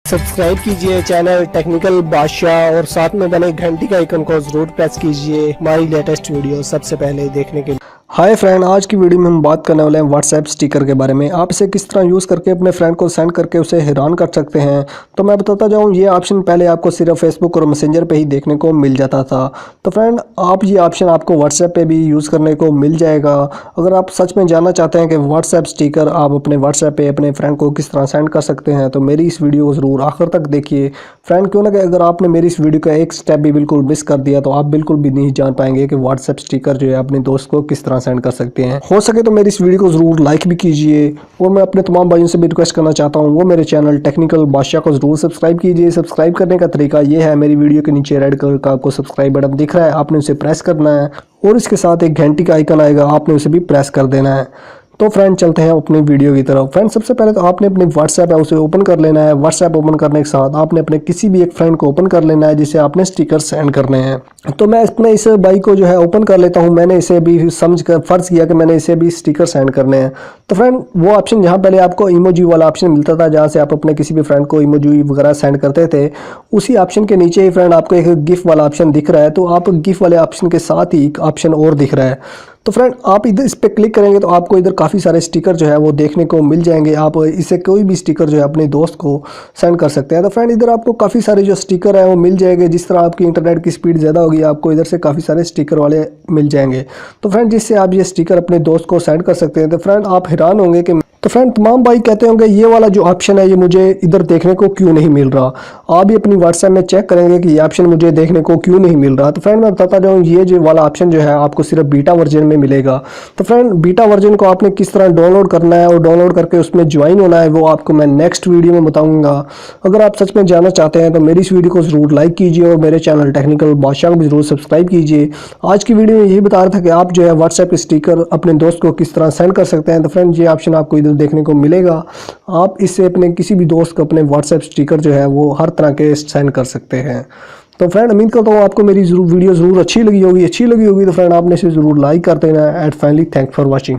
Subscribe कीजिए channel technical बादशाह और साथ में बने घंटी का आइकन को जरूर प्रेस कीजिए हमारी लेटेस्ट वीडियो सबसे पहले देखने के लिए। हाय फ्रेंड, आज की वीडियो में हम बात करने वाले हैं व्हाट्सएप स्टिकर के बारे में। आप इसे किस तरह यूज़ करके अपने फ्रेंड को सेंड करके उसे हैरान कर सकते हैं। तो मैं बताता जाऊँ, ये ऑप्शन पहले आपको सिर्फ फेसबुक और मैसेंजर पे ही देखने को मिल जाता था। तो फ्रेंड, आप ये ऑप्शन आपको व्हाट्सएप पे भी यूज़ करने को मिल जाएगा। अगर आप सच में जानना चाहते हैं कि व्हाट्सएप स्टिकर आप अपने व्हाट्सएप पे अपने फ्रेंड को किस तरह सेंड कर सकते हैं, तो मेरी इस वीडियो को ज़रूर आखिर तक देखिए फ्रेंड। क्यों ना कि अगर आपने मेरी इस वीडियो का एक स्टेप भी बिल्कुल मिस कर दिया तो आप बिल्कुल भी नहीं जान पाएंगे कि व्हाट्सएप स्टिकर जो है अपने दोस्त को किस तरह सेंड कर सकते हैं। हो सके तो मेरी इस वीडियो को जरूर लाइक भी कीजिए और मैं अपने तमाम भाइयों से भी रिक्वेस्ट करना चाहता हूँ वो मेरे चैनल टेक्निकल बादशाह को जरूर सब्सक्राइब कीजिए। सब्सक्राइब करने का तरीका ये है, मेरी वीडियो के नीचे रेड कलर का आपको सब्सक्राइब बटन दिख रहा है, आपने उसे प्रेस करना है और इसके साथ एक घंटी का आइकन आएगा, आपने उसे भी प्रेस कर देना है। तो फ्रेंड, चलते हैं अपनी वीडियो की तरफ। फ्रेंड, सबसे पहले तो आपने अपनी व्हाट्सएप है उसे ओपन कर लेना है। व्हाट्सएप ओपन करने के साथ आपने अपने किसी भी एक फ्रेंड को ओपन कर लेना है जिसे आपने स्टिकर सेंड करने हैं। तो मैं अपने इस बाई को जो है ओपन कर लेता हूं। मैंने इसे भी समझ कर फर्ज किया कि मैंने इसे भी स्टिकर सेंड करने हैं। तो फ्रेंड, वो ऑप्शन जहां पहले आपको इमोजी वाला ऑप्शन मिलता था जहां से आप अपने किसी भी फ्रेंड को इमोजी वगैरह सेंड करते थे, उसी ऑप्शन के नीचे ही फ्रेंड आपको एक गिफ्ट वाला ऑप्शन दिख रहा है। तो आप गिफ्ट वाले ऑप्शन के साथ ही एक ऑप्शन और दिख रहा है। तो फ्रेंड, आप इधर इस पर क्लिक करेंगे तो आपको इधर काफ़ी सारे स्टिकर जो है वो देखने को मिल जाएंगे। आप इसे कोई भी स्टिकर जो है अपने दोस्त को सेंड कर सकते हैं। तो फ्रेंड, इधर आपको काफ़ी सारे जो स्टिकर है वो मिल जाएंगे। जिस तरह आपकी इंटरनेट की स्पीड ज़्यादा होगी आपको इधर से काफ़ी सारे स्टिकर वाले मिल जाएंगे। तो फ्रेंड, जिससे आप ये स्टिकर अपने दोस्त को सेंड कर सकते हैं। तो फ्रेंड, आप हैरान होंगे कि तो फ्रेंड, तमाम भाई कहते होंगे ये वाला जो ऑप्शन है ये मुझे इधर देखने को क्यों नहीं मिल रहा। आप भी अपनी व्हाट्सएप में चेक करेंगे कि ये ऑप्शन मुझे देखने को क्यों नहीं मिल रहा। तो फ्रेंड, मैं बताता जाऊँ, ये जो वाला ऑप्शन जो है आपको सिर्फ बीटा वर्जन में मिलेगा। तो फ्रेंड, बीटा वर्जन को आपने किस तरह डाउनलोड करना है और डाउनलोड करके उसमें ज्वाइन होना है वो आपको मैं नेक्स्ट वीडियो में बताऊंगा। अगर आप सच में जानना चाहते हैं तो मेरी इस वीडियो को जरूर लाइक कीजिए और मेरे चैनल टेक्निकल बादशाह को भी जरूर सब्सक्राइब कीजिए। आज की वीडियो में यही बता रहा था कि आप जो है व्हाट्सएप स्टिकर अपने दोस्त को किस तरह सेंड कर सकते हैं। तो फ्रेंड, ये ऑप्शन आपको इधर देखने को मिलेगा। आप इससे अपने किसी भी दोस्त को अपने व्हाट्सएप स्टिकर जो है वो हर तरह के सेंड कर सकते हैं। तो फ्रेंड, उम्मीद करता हूँ आपको मेरी वीडियो जरूर अच्छी लगी होगी। तो फ्रेंड, आपने इसे जरूर लाइक कर देना। And finally, thanks for watching.